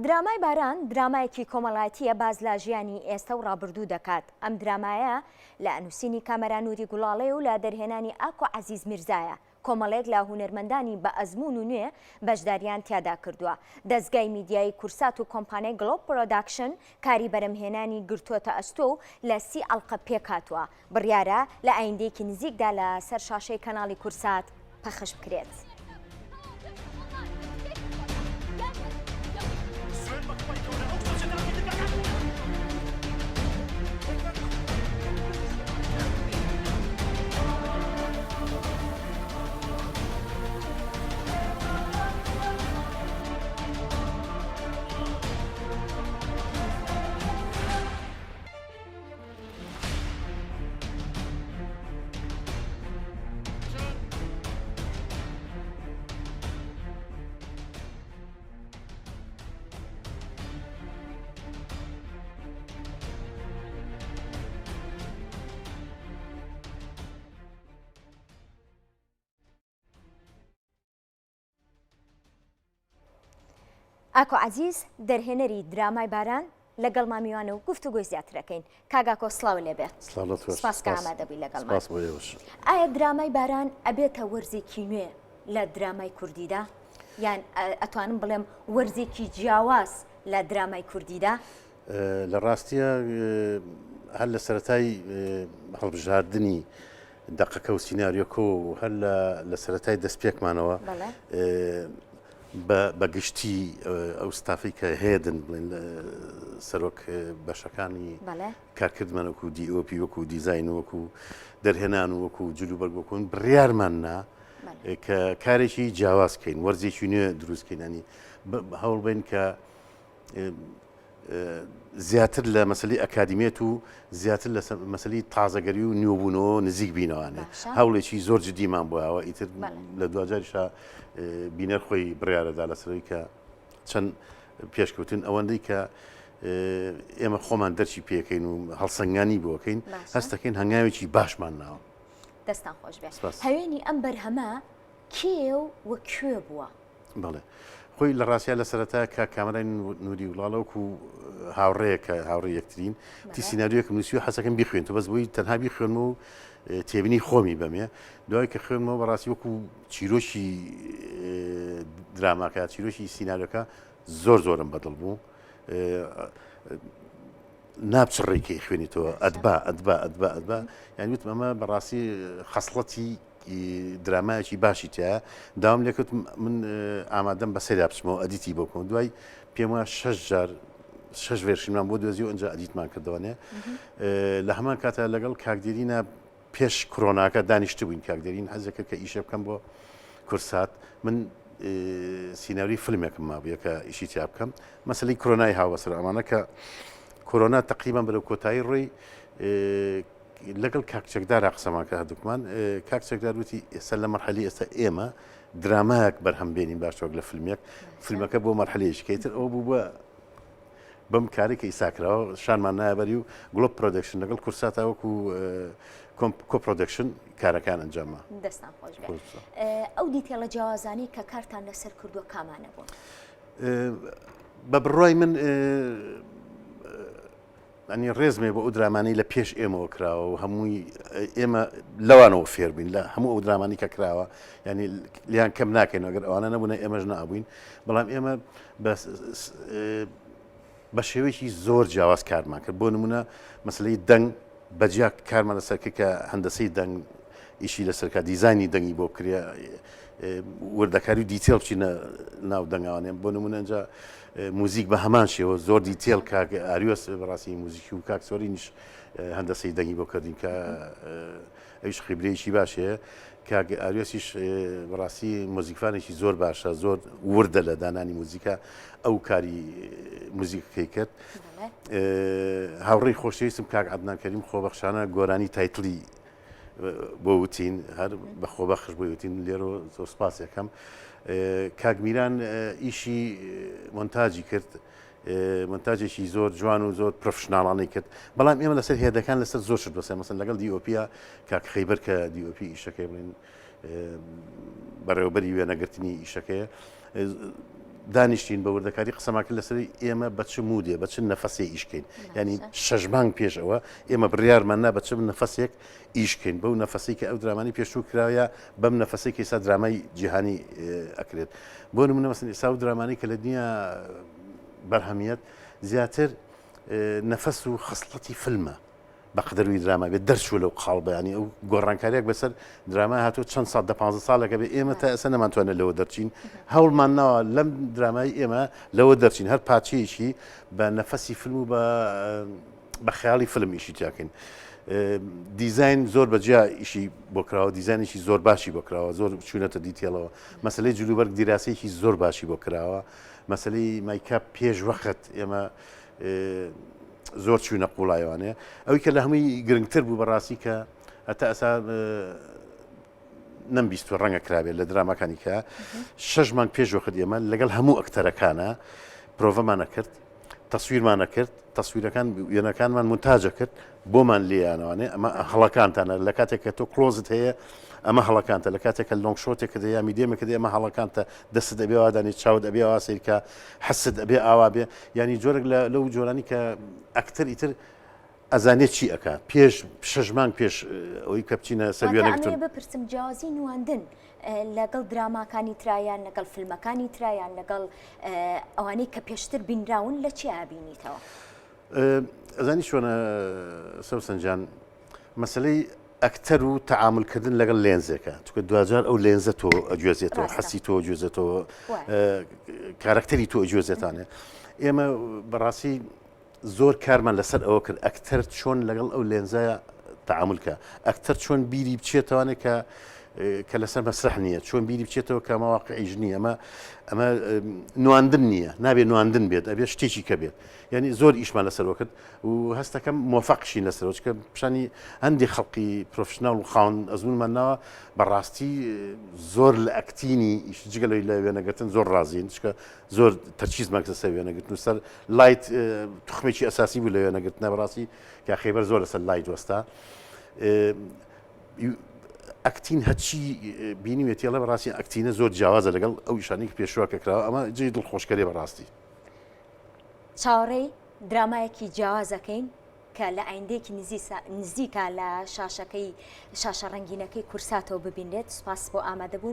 درامای باران درامایەکی کۆمەڵایەتیە باز لە ژیانی ئێستا و ڕابردوو دەکات. ئەم درامایە لە ئەنووسینی کامەرا نووری گوڵاڵێ و لە دەرهێنانی ئاکۆ عەزیز میرزایە. کۆمەڵێک لە هونەرمەندانی بە ئەزمون و نوێ بەشداریان تیادا کردووە. دەستگای میدیایی کورسات و کۆمپانیای گلۆب پرۆداکشن کاری بەرەمهێنانی گرتوۆتە ئەستۆ و لە 30 ئەڵقە پێکاتوە. بڕیارە لە ئایندەیەکی نزیکدا لە سەر شاشەی کەناڵی کورسات پەخش بکرێت. ئاکۆ عەزیز دەرهێنەری درامای باران لەگەڵ مامیوانە و گفتوگۆی زیاترەکەین. کاگاکۆ سڵاو لێبێ. سپاس کە ئامادەبووی لەگەڵمان. ئایا درامای باران ئەبێتە وەرزێکی نوێ لە درامای کوردیدا؟ یان ئەتوانم بڵێم وەرزێکی جیاواز لە درامای کوردیدا؟ لە ڕاستیە هەر لە سەرەتای هەڵبژاردننی دەقەکە و سیناریۆکۆ و هەر لە سەرەتای دەستپێکمانەوە بە گشتی ئەو ستافی کە هێدن بڵێن سەرۆک بەشەکانی کارکردمان وەکو دیۆپی وەکو دیزاین وەکو دەرهێنان و وەکو جلوبەرگ وەکوون بڕیارماننا کە کارێکی جیاوازکەین وەرزێکی نوێ دروستکەینانی هەوڵ بین کە زیاتر لە مەسلەی ئەکادیمێت و زیاتر لە مەسلەی تازەگەری و نوێبوونەوە نزیک بینەوەوانێ هەوڵێکی زۆر جدیمان بۆەوە ئیتر لە دوجاریشا بینەر خۆی بڕیارەدا لەسەرەوەی کە چەند پێشکەوتن ئەوەندەی کە ئێمە خۆمان دەرچی پێکەین و هەڵسەنگانی بۆکەین هەستەکەین هەنگاوێکی باشمان ناوە. دەستان خۆش بێت. هەوێنی ئەم بەرهەمە کێ و وەکوێ بووە؟ بەڵێ خۆی لە ڕاستیا لە سەرەتا کە کامەرای نووری وڵاڵەوەکو هاوڕەیە کە هاوڕێ یەکترین تی سیناریۆکە نووسی و حەسەکەم بیخوێن تو بەس بۆی تەنها بیخوێنمە و تێبینی خۆمی بەمێ دوای کە خوێنمەوە بەڕاستی وەکو چیرۆشی دراماکە چیرۆشی سیناریۆکە زۆرم بەدڵ بوو نابچڕێکی خوێنیتەوە ئەدبا یانی وتم ئەمە بەڕاستی خەسڵەتی درامایەکی باشی تایە داوام لێکرد من ئامادەم بە سەریا بچمەوە ئەدیتی بۆکەم دوای پێم وایە 6 ڤێرشینمان بۆ دۆزی و ئەنجا ئەدیتمان کردوانێ لە هەمان کاتە لەگەڵ کاکدێرینە پێش کۆرۆناکە دانیشتە بووین کاکدێرین حەزەکە کە ئیشە بکەم بۆ کورسات من سیناوری فیلمێکم مابووە کە ئیشی تیا بکەم مەسلەی کۆرۆنای هاوبەسەر ئەمانە کە کۆرۆنا تەقریبان بەرەو کۆتایی ڕۆی لەگەڵ کاکچەکدارا قسەماکە هەردووکمان کاکچەکدار وتی ئێستا لە مەرحەلی ئێستا ئێمە درامایەک بەرهەم بێنین باشتر لە فیلمەکە بۆ مەرحەلەیەشکەیتر ئەو بوو بە بەم کارێکە ئیساکراوە شانمان نایبەری و گلۆب پرۆدەکشن لەگەڵ کورساتە وەکو کۆپرۆدەکشن کارەکان ئەنجامە. دەستان خۆش بێت. ئەو دیتێڵە جیاوازانی کە کارتان لەسەر کردووە کامانە بوون؟ بە بڕای من ئەنی ڕێزمێ بۆ ئەو درامانی لە پێش ئێمەوە کراوە و هەمووی ئێمە لەوانەوە فێر بووین لە هەموو ئەو درامانی کە کراوە ینی لیان کەم ناکەین ئەگەر ئەوانە نەبوونە ئێمەش نابووین بەڵام ئێمە بە شێوەیەکی زۆر جیاواز کارمان کرد بۆ نمونە مەسلەی دەنگ بەجیا کارمان لەسەرکە کە هەندەسەی دەنگ ئیشی لەسەرکە دیزانی دەنگی بۆ بکرێ وردەکاری و دیتێڵ بچینە ناو دەنگاوانێن بۆ نمونە ئەنجا موزیک بە هەمان شێوە زۆر دیتێڵ کاک ئاریۆس بەڕاستی موزیکی و کاک سۆرینیش هەندەسەی دەنگی بۆ کردین کە ئەویش خیبرەیەکی باشەیە کاک ئاریۆسیش بەڕاستی مۆزیکفانێکی زۆر باشە زۆر وردە لە دانانی موزیکە ئەو کاری موزیکەکەی کرد هاوڕێی خۆشەویستم کاک عەدنان کەریم خۆبەخشانە گۆرانی تایتڵی بۆ وتین هەر بە خۆبەخش بۆ وتین لێرە زۆر سپاس یەکەم کاک میران ئیشی مۆنتاژی کرد مۆنتاژێکی زۆر جوان و زۆر پرۆفشناڵانەی کرد بەڵام ئێمە لەسەر هێدەکان لەسەر زۆر شت بەسەر مەسەن لەگەڵ دیۆپیا کاک خەیبەر کە دیۆپی ئیشەکەی بڵین بەڕێوەبەری وێنەگرتنی ئیشەکەیە دانیشتین بە وردەکاری قسەماکرد لەسەری ئێمە بە چ مودێ بە چ نەفەسێ ئیشکەین ینی 6 مانگ پێشەوە ئێمە بڕیارماننا بە چ نەفەسێک ئیشکەین بەو نەفەسی کە ئەو درامانی پێشوو کراوە بەم نەفەسێکی ئێستا درامای جیهانی ئەکرێت بۆ نمونە مەسەن ئێستا و درامانی کە لە دنیا بەرهەمیەت زیاتر نەفەس و خەسڵەتی فیلمە بەقدەروی دراما بێت دەرچوو لەو قاڵبە ینی ئەو گۆڕانکاریەک بەسەر درامای هاتوو چەند ساڵ دە 15 ساڵەکە بێ ئێمە تا ئێستا نەمانتوانێت لەوە دەرچین هەوڵمان ناوە لەم درامای ئێمە لەوە دەرچین هەر پاچەیەکی بە نەفەسی فیلم و بە خەیاڵی فیلم ئیشی تیاکەین دیزاین زۆر بەجیا ئیشی بۆ کراوە دیزانێکی زۆر باشی بۆ کراوە زۆر چوونەتە دیتێڵەوە مەسلەی جلوبەرگ دیراسەیەکی زۆر باشی بۆ کراوە مەسلەی مایکاپ پێش وەخت ئێمە زۆر چوونە قوڵایوانەیە ئەوی کە لە هەمووی گرنگتر بوو بەڕاستی کە هەتا ئەسا نەمبیستوە ڕەنگە کرابێت لە درامەکانی کە 6 مانگ پێش وەخت ئێمە لەگەڵ هەموو ئەکتەرەکانە پرۆڤەمانە کرد تەسویرمانە کرد تەسویرەکان وێنەکانمان مونتاژە کرد بۆمان لێیانوانێ ئەمە هەڵەکانتانە لە کاتێک کە تۆ کلۆزت هەیە ئەمە هەڵەکانتە لە کاتێکە لۆنگ شۆتێکە دەیە میدیەمێکە دێ ئەمە هەڵەکانتە دەست دەبێ وادانی چاوت ئەبێ ئاوا سیرکە حەست ئەبێ ئاوا بێ ینی جۆرێک لەو جۆرانی کە ئەکتەر ئیتر ئەزانێت چی ئەکات پێش 6 مانگ پێش ئەوەی کە بچینە سەر وێنەگرتن بپرسم جیاوازی نواندن لەگەڵ دراماکانی ترایان لەگەڵ فیلمەکانی ترایان لەگەڵ ئەوانەی کە پێشتر بینراون لە چی ئابینیتەوە ئەزانی چۆنە سەوسەنجان مەسلەی ئەکتەر و تەعاملکردن لەگەڵ لێنزێکە چونکە دوجار ئەو لێنزە تۆ ئەگوێزێتەوە حەسی تۆ ئەگوێزێتەوە کارکتەری تۆ ئەگوێزێتانێ ئێمە بەڕاستی زۆر کارمان لەسەر ئەوە کرد ئەکتەر چۆن لەگەڵ ئەو لێنزایە تەعاملکە ئەکتەر چۆن بیری بچێتەوانێت کە لەسەر مەسرح نییە چۆن بیری بچێتەوە کە مەواقعیش نییە ئەمە نواندن نییە نابێت نواندن بێت ئەبێ شتێکی کە بێت یعنی زۆر ئیشمان لەسەرەوە کرد و هەستەکەم مۆفەقشین لەسەرەوە چکە پیشانی هەندێک خەڵقی پرۆفشنال و خاوەن ئەزمونمان ناوە بەڕاستی زۆر لە ئەکتینی جگەلەوەی لە وێنەگرتن زۆر ڕازین چکە زۆر تەرچیزمان کردە سەر وێنەگرتن و سەر لایت توخمێکی ئەساسی بوو لە وێنەگرتنە بەڕاستی کە خەیبەر زۆر لەسەر لایت وەستا ئەکتین هەچی بینیوێتیڵە بەڕاستی ئەکتینە زۆر جیاوازە لەگەڵ ئەو ئیشانی کە پێشوە کەکراوە ئەمە جێی دڵخۆشکەری بەڕاستی چاوەڕێی درامایەکی جیاوازەکەین کە لە ئایندێکی نزیکە لە شاشەکەی شاشە ڕەنگینەکەی کورساتەوە ببینێت سوپاس بۆ ئامادەبوون